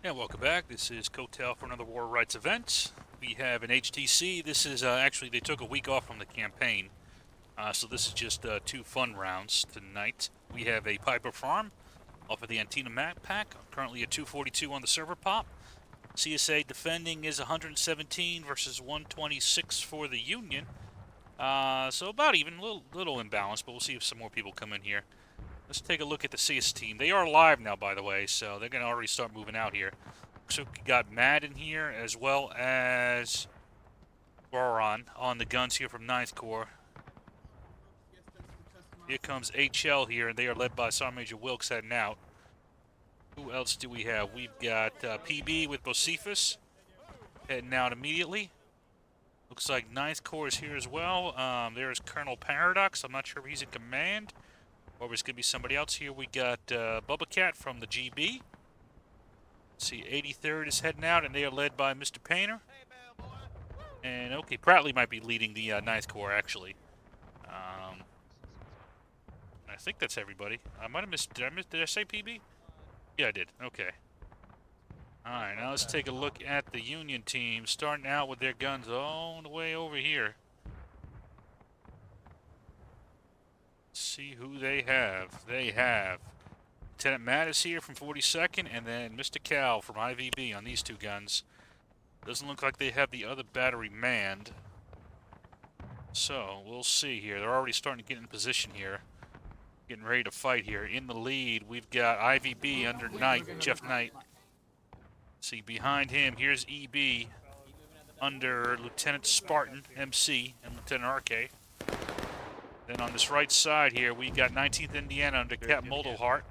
And welcome back. This is Coattail for another War Rights event. We have an HTC. This is actually, they took a week off from the campaign. So this is just two fun rounds tonight. We have a Piper Farm off of the Antina map pack. Currently a 242 on the server pop. CSA defending is 117 versus 126 for the Union. So about even, little imbalanced, but we'll see if some more people come in here. Let's take a look at the CS team. They are live now, by the way, so they're going to already start moving out here. So we got Mad in here, as well as Boron on the guns here from 9th Corps. Here comes HL here, and they are led by Sergeant Major Wilkes heading out. Who else do we have? We've got PB with Bocephus heading out immediately. Looks like 9th Corps is here as well. There's Colonel Paradox. I'm not sure if he's in command or if it's going to be somebody else here. We got Bubba Cat from the GB. Let's see, 83rd is heading out, and they are led by Mr. Painter. And, okay, Prattley might be leading the 9th Corps, actually. I think that's everybody. I might have missed, did I say PB? Yeah, I did. Okay. Alright, now let's take a look at the Union team, starting out with their guns all the way over here. Let's see who they have. They have Lieutenant Mattis here from 42nd, and then Mr. Cal from IVB on these two guns. Doesn't look like they have the other battery manned. So, we'll see here. They're already starting to get in position here. Getting ready to fight here. In the lead, we've got IVB under Knight, Jeff Knight. See, behind him, here's EB under Lieutenant Spartan, MC, and Lieutenant RK. Then on this right side here, we got 19th Indiana under Cap Moldalhart.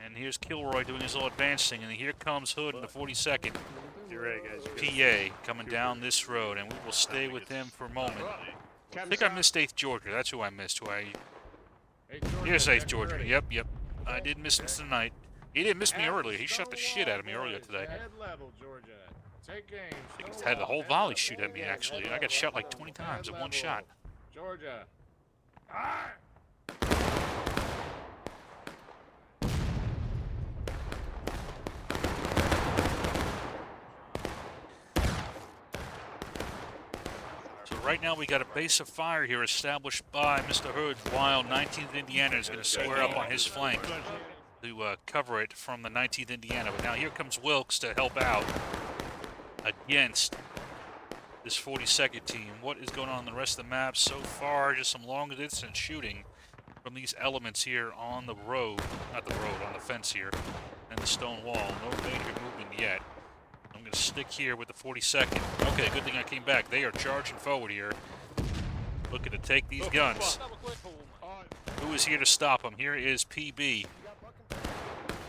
And here's Kilroy doing his little advancing, and here comes Hood in the 42nd. PA coming down this road, and we will stay with them for a moment. I think I missed 8th Georgia. That's who I missed. Here's 8th Georgia. Yep. I did miss him tonight. He didn't miss me earlier. He shot the shit out of me earlier today. I think he had the whole volley shoot at me, actually. I got shot like 20 times in one shot. Georgia. So right now we got a base of fire here established by Mr. Hood, while 19th Indiana is going to square up on his flank to cover it from the 19th Indiana. But now here comes Wilkes to help out against this 42nd team. What is going on in the rest of the map so far? Just some long distance shooting from these elements here on the road, not the road, on the fence here, and the stone wall. No major movement yet. I'm going to stick here with the 42nd. Okay, good thing I came back. They are charging forward here, looking to take these guns. Who is here to stop them? Here is PB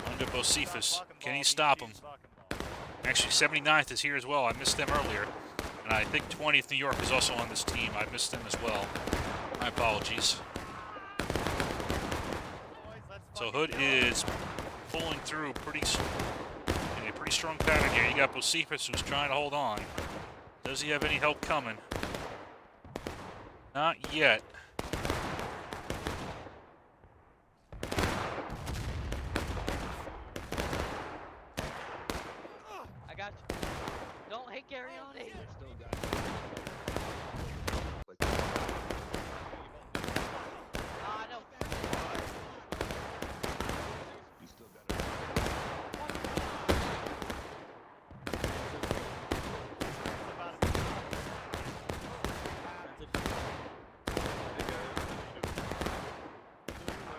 under Bocephus. Can he stop him? Actually, 79th is here as well. I missed them earlier. And I think 20th New York is also on this team. I missed them as well. My apologies. So Hood is pulling through in a pretty strong pattern here. You got Bocephus who's trying to hold on. Does he have any help coming? Not yet. I got you. Don't hate carry on it. No.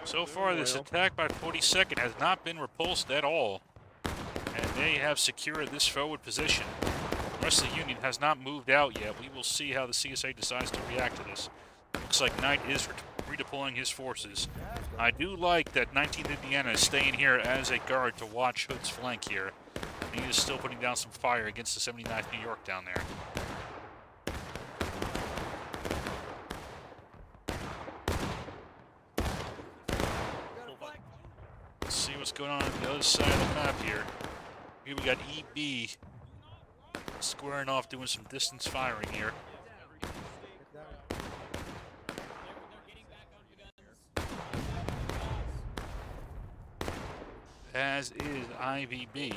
So far, this attack by 42nd has not been repulsed at all. And they have secured this forward position. The rest of the Union has not moved out yet. We will see how the CSA decides to react to this. Looks like Knight is redeploying his forces. I do like that 19th Indiana is staying here as a guard to watch Hood's flank here. He is still putting down some fire against the 79th New York down there. Let's see what's going on the other side of the map here. Here we got EB squaring off, doing some distance firing here. as is IVB.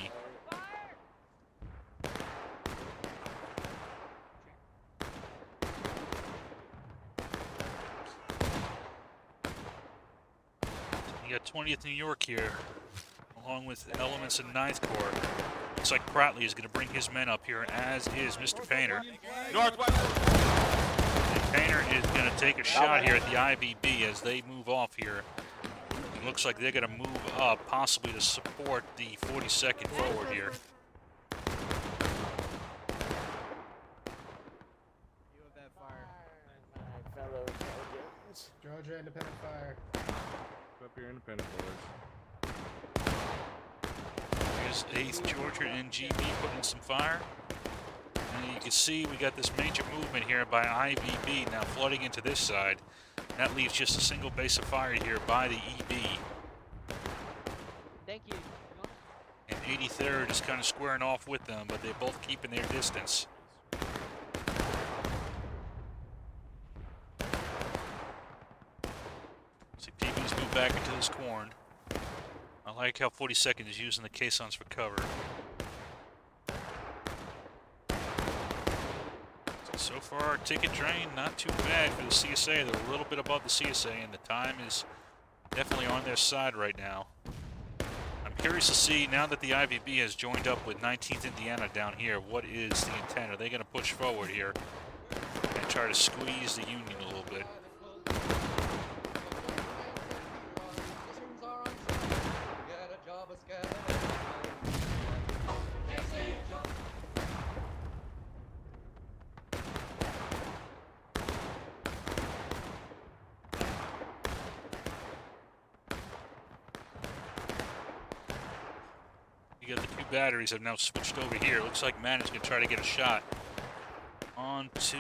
You got 20th New York here, along with elements in 9th Corps. Looks like Pratley is going to bring his men up here, as is Mr. Painter. Northwest. And Painter is going to take a shot here at the IVB as they move off here. It looks like they're going to move up, possibly to support the 42nd forward here. You have that fire. My fellow Georgians. Georgia Independent Fire. Up your independent boys. Here's 8th Georgia NGB putting in some fire. And you can see we got this major movement here by IVB now flooding into this side. That leaves just a single base of fire here by the EB. Thank you. And 83rd is kind of squaring off with them, but they're both keeping their distance. See, PB's moved back into this corn. I like how 42nd is using the caissons for cover. So far, our ticket drain, not too bad for the CSA. They're a little bit above the CSA, and the time is definitely on their side right now. I'm curious to see, now that the IVB has joined up with 19th Indiana down here, what is the intent? Are they going to push forward here and try to squeeze the Union a little bit? You got the two batteries have now switched over here. Looks like Man is going to try to get a shot onto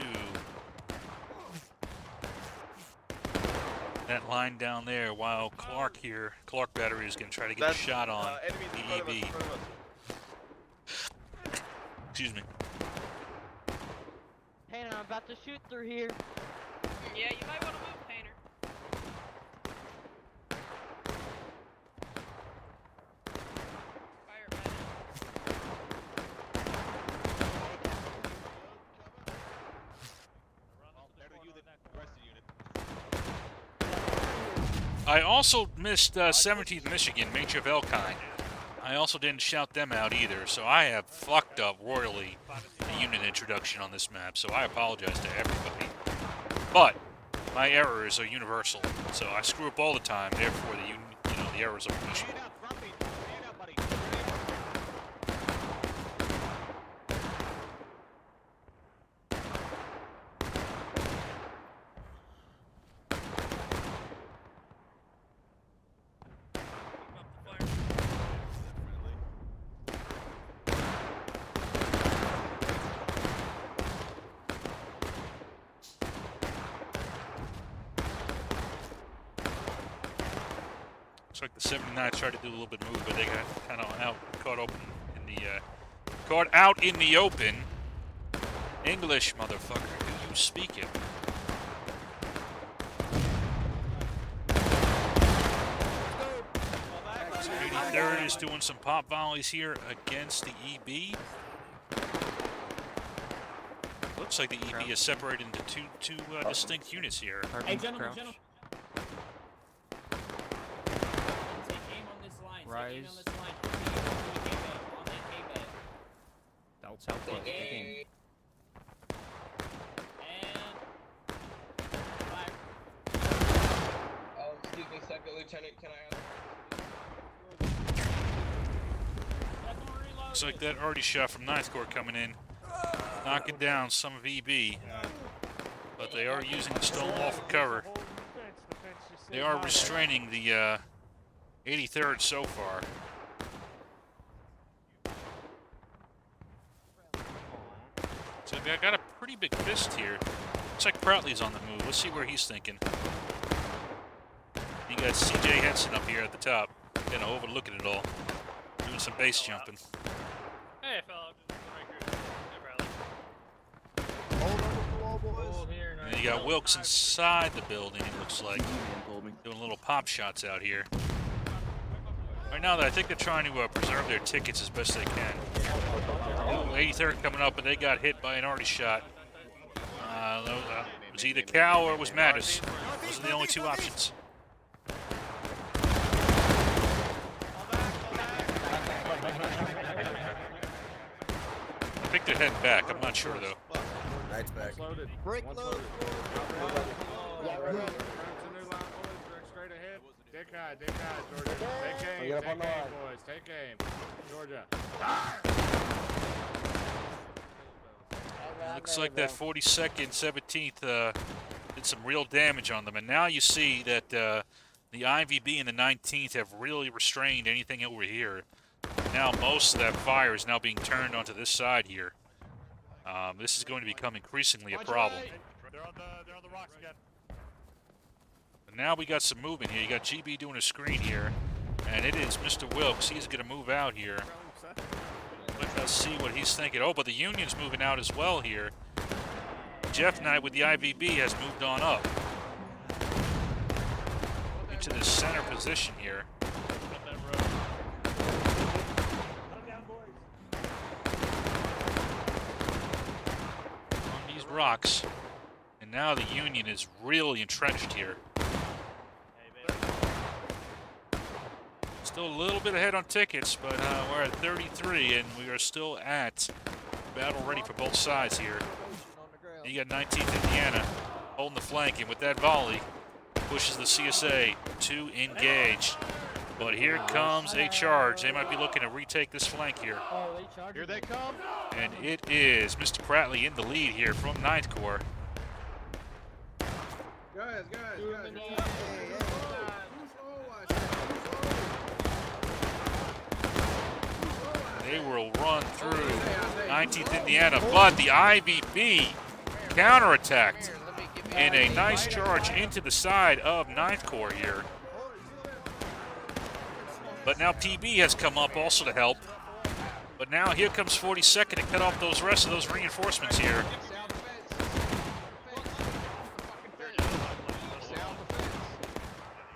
that line down there, while Clark here, Clark battery is going to try to get a shot on the EB. Excuse me. Painter, I'm about to shoot through here. Yeah, you might want to move, Painter. Fire, man. I also missed 17th Michigan, Major Velkine. I also didn't shout them out either, so I have fucked up royally the unit introduction on this map, so I apologize to everybody. But my errors are universal, so I screw up all the time, therefore the errors are punishable. Looks like the 79 tried to do a little bit of move, but they got kind of caught out in the open. English, motherfucker, do you speak it? So 83rd is doing some pop volleys here against the EB. Looks like the EB is separated into two distinct units here. Hey, gentlemen. Take aim on this line. Rise. Take aim on this line. On that K-bed. Southwest. Take aim. And fire. Oh, excuse me, Second Lieutenant, can I ask? Looks like that already shot from 9th Corps coming in, knocking down some of EB. But they are using the stone wall for cover. They are restraining the 83rd so far. So they got a pretty big fist here. Looks like Proutley's on the move. Let's see where he's thinking. You got CJ Henson up here at the top, kind of overlooking it all, doing some base jumping. Hey, fellow. And you got Wilkes inside the building, it looks like, doing little pop shots out here. Right now, I think they're trying to preserve their tickets as best they can. 83rd coming up, but they got hit by an arty shot. It was either Cal or it was Mattis. Those are the only two options. I think they're heading back. I'm not sure, though. Lights back. Loaded. Break One's load. loaded. Yeah, right. Turn to new line, boys. Direct straight ahead. Take high, Georgia. Take aim, Get up take on the aim, line. boys. Take aim. Georgia. Looks like that 42nd, 17th did some real damage on them. And now you see that the IVB and the 19th have really restrained anything over here. Now most of that fire is now being turned onto this side here. This is going to become increasingly a problem. They're on the rocks again. But now we got some movement here. You got GB doing a screen here. And it is Mr. Wilkes. He's going to move out here. Let's see what he's thinking. Oh, but the Union's moving out as well here. Jeff Knight with the IVB has moved on up into the center position here. On these rocks. And now the Union is really entrenched here. Still a little bit ahead on tickets, but we're at 33, and we are still at battle ready for both sides here. You got 19th Indiana holding the flank, and with that volley, pushes the CSA to engage. But here comes a charge. They might be looking to retake this flank here. Here they come. And it is Mr. Pratley in the lead here from 9th Corps. Guys. They will run through 19th Indiana, but the IVB counterattacked in a nice charge into the side of 9th Corps here. But now PB has come up also to help. But now here comes 42nd to cut off those rest of those reinforcements here.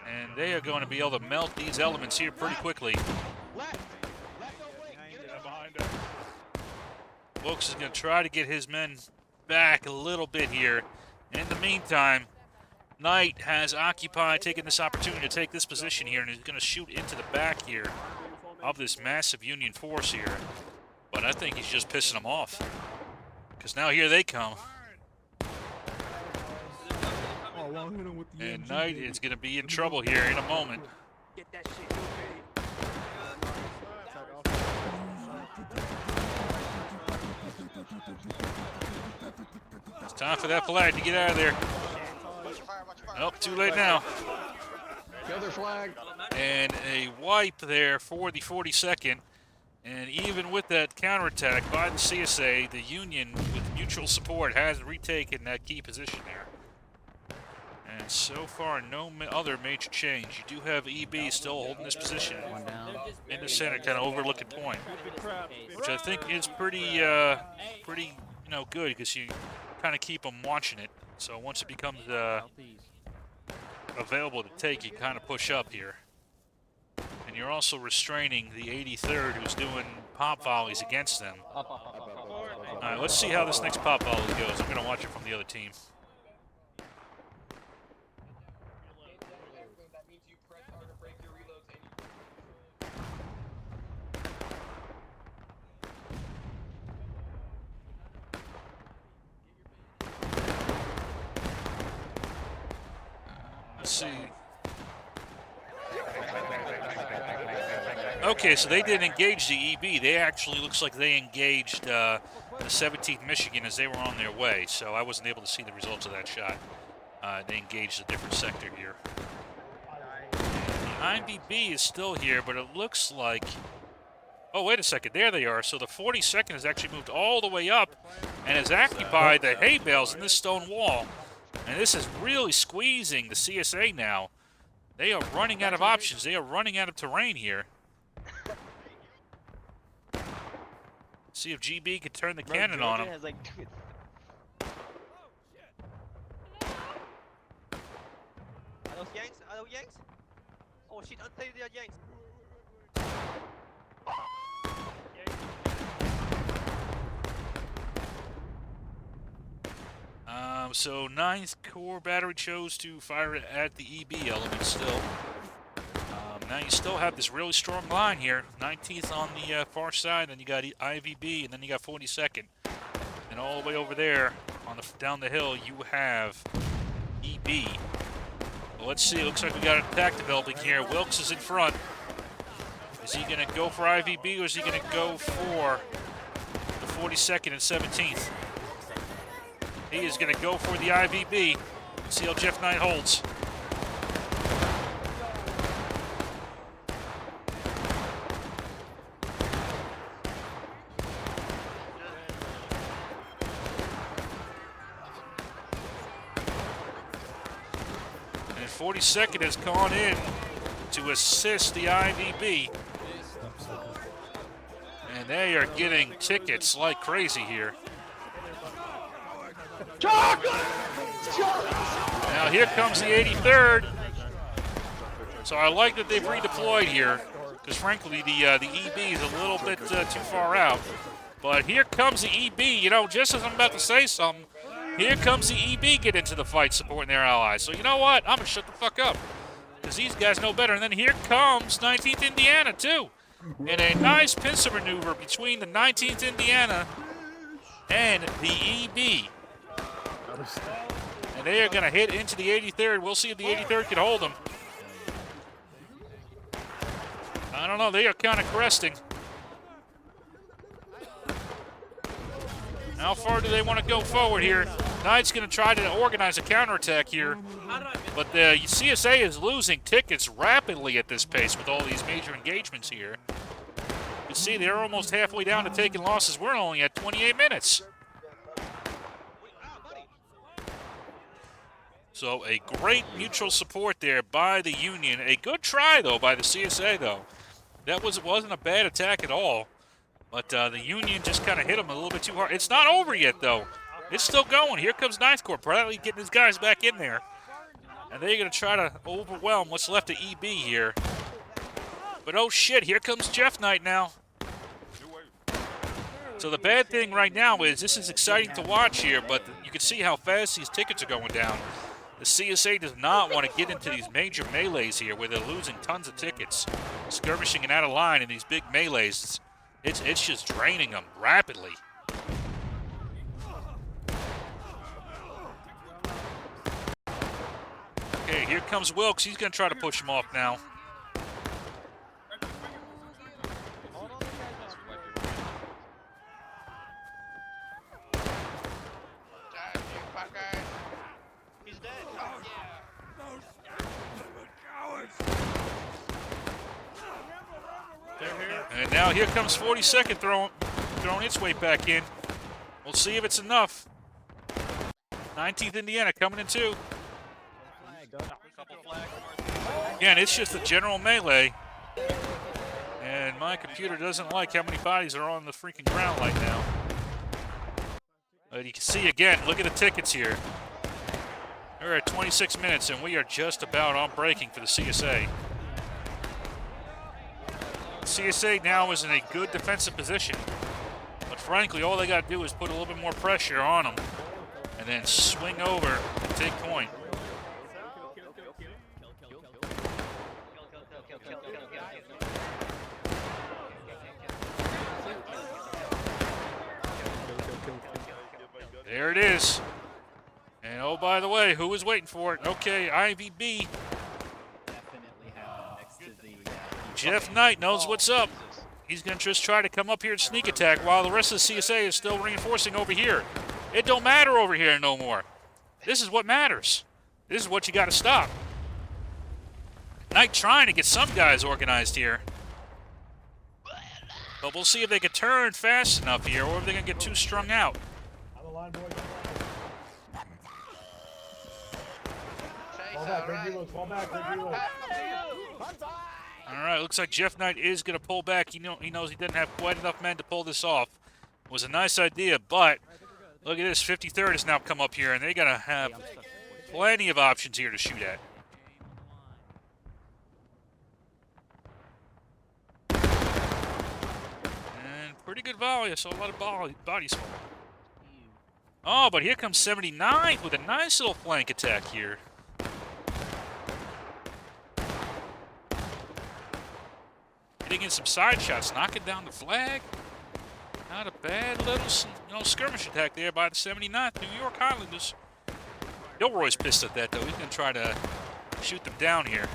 And they are going to be able to melt these elements here pretty quickly. Wilkes is going to try to get his men back a little bit here. In the meantime, Knight has occupied, taking this opportunity to take this position here, and he's going to shoot into the back here of this massive Union force here. But I think he's just pissing them off, because now here they come. And Knight is going to be in trouble here in a moment. It's time for that flag to get out of there. Oh, too late now. Kill their flag. And a wipe there for the 42nd. And even with that counterattack by the CSA, the Union, with mutual support, has retaken that key position there. And so far, no other major change. You do have EB still holding this position in the center, kind of overlooking point, which I think is pretty good, because you kind of keep them watching it. So once it becomes available to take, you kind of push up here. And you're also restraining the 83rd, who's doing pop volleys against them. All right, let's see how this next pop volley goes. I'm going to watch it from the other team. That means you press harder, break your reloads, and Let's see. Okay, so they didn't engage the EB. They actually looks like they engaged the 17th Michigan as they were on their way. So I wasn't able to see the results of that shot. They engaged a different sector here. The IVB is still here, but it looks like... Oh, wait a second. There they are. So the 42nd has actually moved all the way up and has occupied the hay bales in this stone wall. And this is really squeezing the CSA now. They are running out of options. They are running out of terrain here. See if GB can turn the cannon on them. Has like Are those Yanks? Are those Yanks? Oh shit, I'll tell you they are Yanks. So 9th Corps Battery chose to fire it at the EB element still. Now you still have this really strong line here. 19th on the far side, then you got IVB, and then you got 42nd. And all the way over there, on the down the hill, you have EB. Well, let's see. It looks like we got an attack developing here. Wilkes is in front. Is he going to go for IVB, or is he going to go for the 42nd and 17th? He is going to go for the IVB. Let's see how Jeff Knight holds. And 42nd has gone in to assist the IVB. And they are getting tickets like crazy here. Now here comes the 83rd. So I like that they've redeployed here, because frankly the EB is a little bit too far out. But here comes the EB. You know, just as I'm about to say something, here comes the EB get into the fight supporting their allies. So you know what? I'm gonna shut the fuck up, because these guys know better. And then here comes 19th Indiana too, in a nice pincer maneuver between the 19th Indiana and the EB. And they are going to hit into the 83rd. We'll see if the 83rd can hold them. I don't know. They are kind of cresting. How far do they want to go forward here? Knight's going to try to organize a counterattack here. But the CSA is losing tickets rapidly at this pace with all these major engagements here. You see, they're almost halfway down to taking losses. We're only at 28 minutes. So a great mutual support there by the Union. A good try, though, by the CSA, though. That wasn't a bad attack at all. But the Union just kind of hit them a little bit too hard. It's not over yet, though. It's still going. Here comes 9th Corps. Bradley getting his guys back in there. And they're going to try to overwhelm what's left of EB here. But oh shit, here comes Jeff Knight now. So the bad thing right now is this is exciting to watch here, but you can see how fast these tickets are going down. The CSA does not want to get into these major melees here where they're losing tons of tickets. Skirmishing and out of line in these big melees. It's just draining them rapidly. Okay, here comes Wilkes. He's going to try to push him off now. And now here comes 42nd throwing its weight back in. We'll see if it's enough. 19th Indiana coming in too. Again, it's just a general melee. And my computer doesn't like how many bodies are on the freaking ground right now. But you can see again, look at the tickets here. We're at 26 minutes and we are just about on breaking for the CSA. CSA now is in a good defensive position. But frankly, all they got to do is put a little bit more pressure on them and then swing over and take point. There it is. And oh, by the way, who was waiting for it? Okay, IVB. Jeff Knight knows what's up. He's going to just try to come up here and sneak attack while the rest of the CSA is still reinforcing over here. It don't matter over here no more. This is what matters. This is what you got to stop. Knight trying to get some guys organized here. But we'll see if they can turn fast enough here or if they're going to get too strung out. All right, looks like Jeff Knight is going to pull back. He knows he didn't have quite enough men to pull this off. It was a nice idea, but look at this. 53rd has now come up here, and they're going to have plenty of options here to shoot at. And pretty good volley. I saw a lot of bodies fall. Oh, but here comes 79th with a nice little flank attack here. Getting in some side shots, knocking down the flag. Not a bad little skirmish attack there by the 79th New York Highlanders. Gilroy's pissed at that, though. He's going to try to shoot them down here.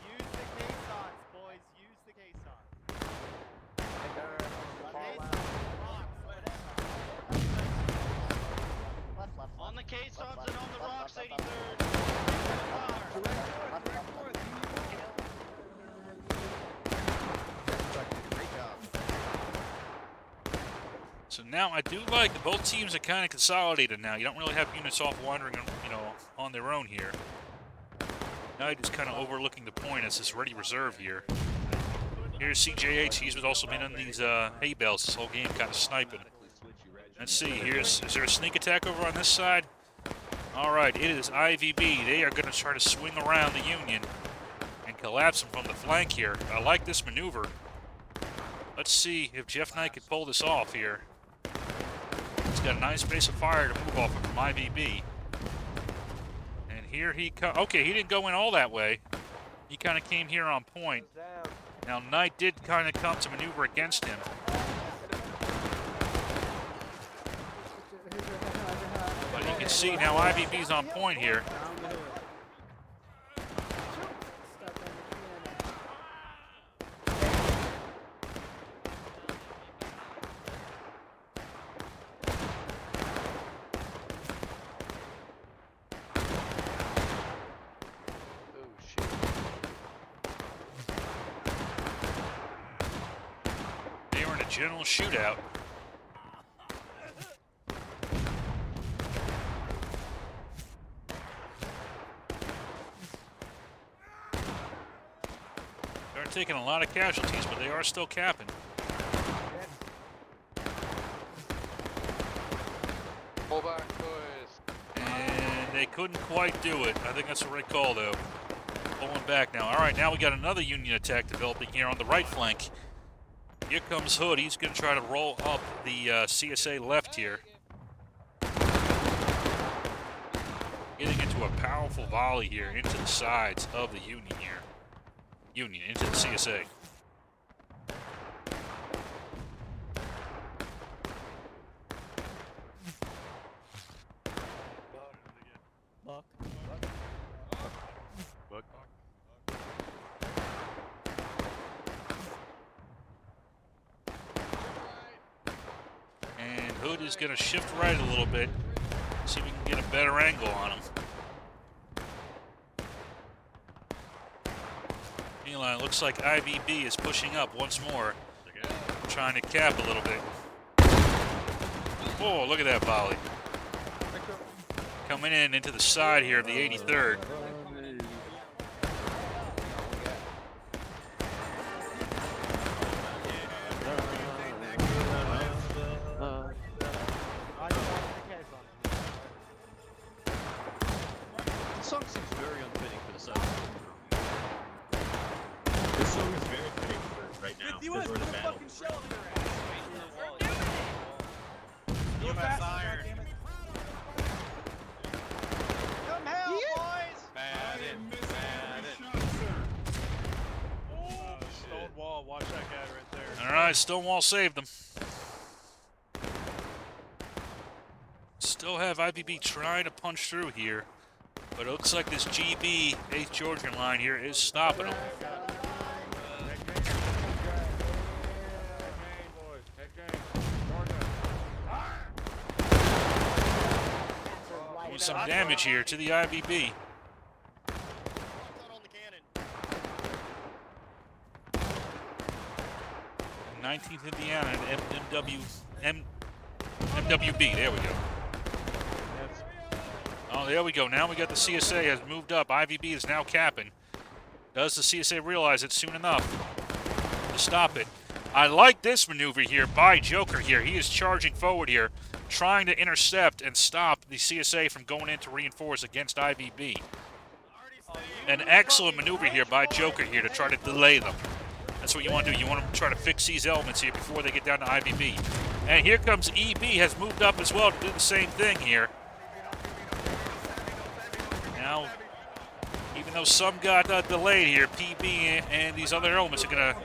Use the caissons, boys. Use the caissons. On the caissons and on the rocks, 83rd. So now I do like that both teams are kind of consolidated now. You don't really have units off wandering, on their own here. Knight is kind of overlooking the point as this ready reserve here. Here's CJH. He's also been on these hay bales this whole game, kind of sniping. Let's see. Is there a sneak attack over on this side? All right, it is IVB. They are going to try to swing around the Union and collapse them from the flank here. I like this maneuver. Let's see if Jeff Knight could pull this off here. He's got a nice base of fire to move off of from IVB. And here he comes. Okay, he didn't go in all that way. He kind of came here on point. Now, Knight did kind of come to maneuver against him. But you can see now IVB's on point here. They were in a general shootout. They're taking a lot of casualties, but they are still capping. Pull back, boys. And they couldn't quite do it. I think that's the right call, though. Pulling back now. All right, now we got another Union attack developing here on the right flank. Here comes Hood. He's going to try to roll up the CSA left here. Getting into a powerful volley here into the sides of the Union here. Union into the CSA. And Hood is going to shift right a little bit. See if we can get a better angle on him. Meanwhile, it looks like IVB is pushing up once more. Trying to cap a little bit. Oh, look at that volley. Coming in into the side here of the 83rd. This song seems very unfitting for the song. This song is very fitting for right now, because we're in a battle. Come help, boys! Stonewall, watch that guy right there. All right, Stonewall saved them. Still have IVB trying to punch through here, but it looks like this GB 8th Georgian line here is stopping them. Doing some damage here to the IVB. 19th Indiana and MWB. There we go. Oh, there we go. Now we got the CSA has moved up. IVB is now capping. Does the CSA realize it soon enough to stop it? I like this maneuver here by Joker here. He is charging forward here, trying to intercept and stop the CSA from going in to reinforce against IVB. An excellent maneuver here by Joker here to try to delay them. That's what you want to do. You want to try to fix these elements here before they get down to IVB. And here comes EB, has moved up as well to do the same thing here. Now, even though some got delayed here, PB and these other elements are going to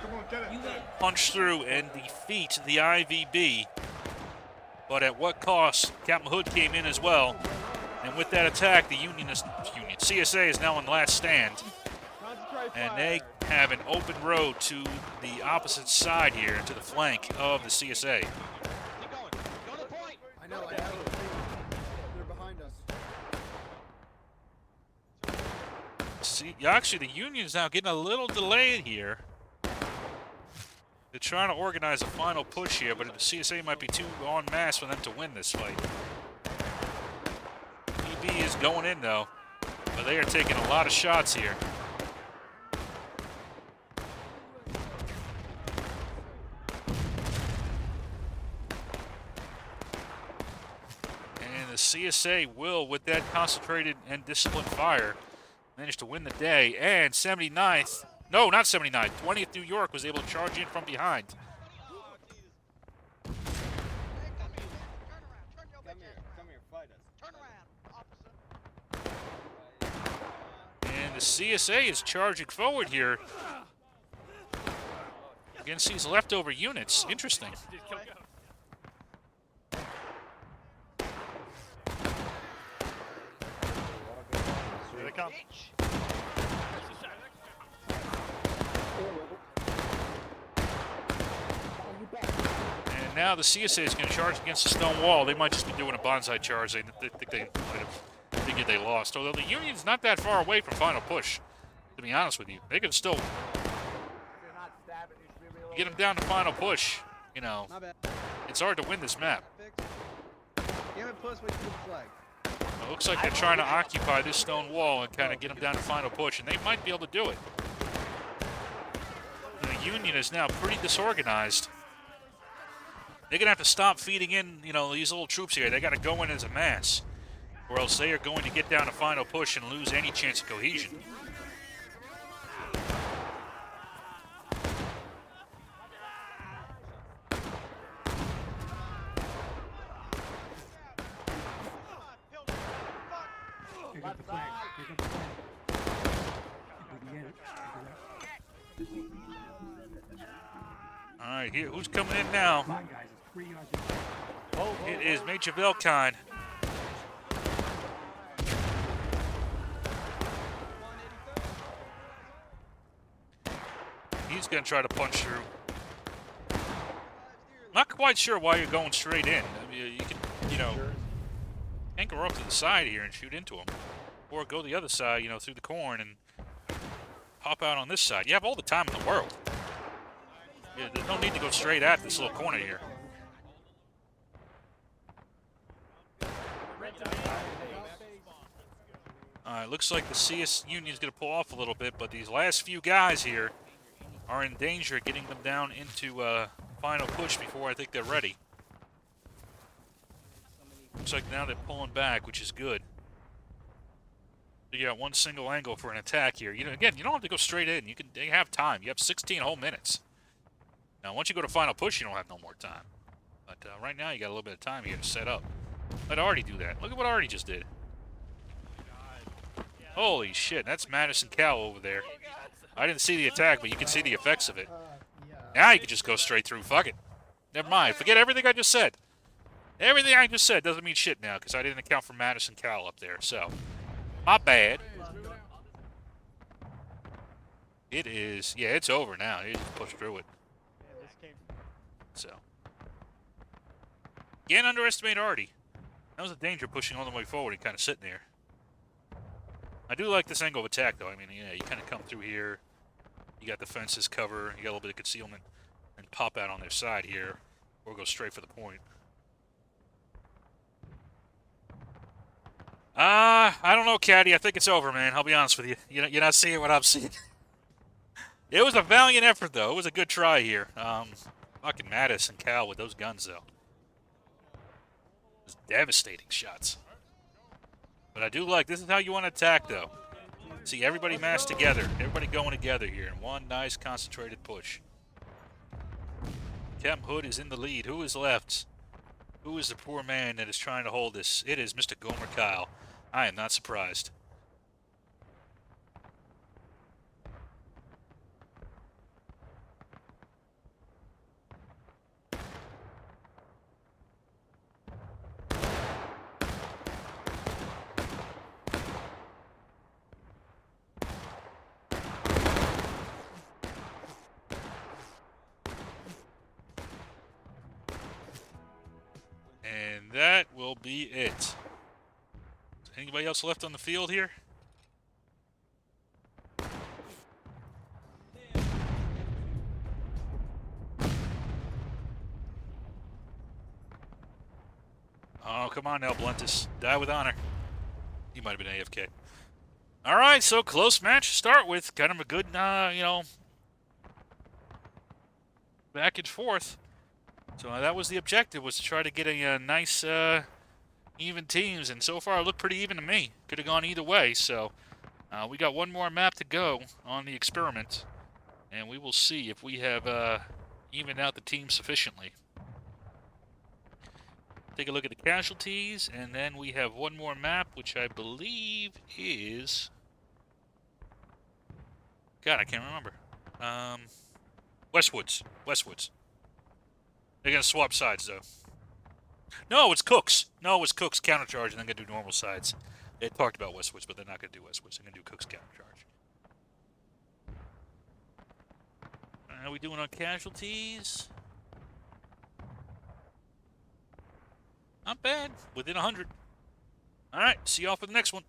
punch through and defeat the IVB. But at what cost? Captain Hood came in as well. And with that attack, the CSA is now on last stand. And they have an open road to the opposite side here, to the flank of the CSA. I know. They're behind us. See, actually, the Union is now getting a little delayed here. They're trying to organize a final push here, but the CSA might be too en masse for them to win this fight. EB is going in, though, but they are taking a lot of shots here. And the CSA will, with that concentrated and disciplined fire, manage to win the day. And 79th, no, not 79th, 20th New York was able to charge in from behind. And the CSA is charging forward here against these leftover units. Interesting. Here they come. And now the CSA is going to charge against the stone wall. They might just be doing a bonsai charge. They think they might have figured they lost. Although the Union's not that far away from final push, to be honest with you. They can still get them down to final push. You know, it's hard to win this map. It looks like they're trying to occupy this stone wall and kind of get them down to final push, and they might be able to do it. The Union is now pretty disorganized. They're going to have to stop feeding in, you know, these little troops here. They got to go in as a mass, or else they are going to get down to final push and lose any chance of cohesion. All right, here, who's coming in now? It is Major Velkine. He's going to try to punch through. Not quite sure why you're going straight in. I mean, you can, you know, anchor up to the side here and shoot into him. Or go the other side, you know, through the corn and pop out on this side. You have all the time in the world. Yeah, there's no need to go straight at this little corner here. Alright, looks like the CS Union's going to pull off a little bit, but these last few guys here are in danger of getting them down into final push before I think they're ready. Looks like now they're pulling back, which is good. So you got one single angle for an attack here. You know, again, you don't have to go straight in. They have time. You have 16 whole minutes. Now, once you go to final push, you don't have no more time. But right now, you got a little bit of time here to set up. Let Artie do that. Look at what Artie just did. Holy shit, that's Madison Cow over there. I didn't see the attack, but you can see the effects of it. Now you can just go straight through. Fuck it. Never mind. Forget everything I just said. Everything I just said doesn't mean shit now, because I didn't account for Madison Cow up there. So, my bad. It is. Yeah, it's over now. You just push through it. So, can't underestimate Artie. That was a danger pushing all the way forward and kind of sitting there. I do like this angle of attack, though. I mean, yeah, you kind of come through here. You got the fences cover. You got a little bit of concealment. And pop out on their side here. Or go straight for the point. I don't know, Caddy. I think it's over, man. I'll be honest with you. You're not seeing what I'm seeing. It was a valiant effort, though. It was a good try here. Fucking Mattis and Cal with those guns, though. It's devastating shots. But I do like, this is how you want to attack, though. See, everybody massed together. Everybody going together here in one nice concentrated push. Kemp Hood is in the lead. Who is left? Who is the poor man that is trying to hold this? It is Mr. Gomer Kyle. I am not surprised. And that will be it. Is anybody else left on the field here? Oh, come on now, Bluntus. Die with honor. You might have been AFK. All right, so close match to start with. Kind of a good, back and forth. So that was the objective, was to try to get a nice, even teams. And so far, it looked pretty even to me. Could have gone either way. So we got one more map to go on the experiment. And we will see if we have evened out the team sufficiently. Take a look at the casualties, and then we have one more map, which I believe is... God, I can't remember. Westwoods. Westwoods. They're going to swap sides, though. No, it's Cooks. No, it's Cooks countercharge, and then going to do normal sides. They talked about Westwoods, but they're not going to do Westwoods. They're going to do Cooks countercharge. How are we doing on casualties? Not bad. Within 100. All right. See y'all for the next one.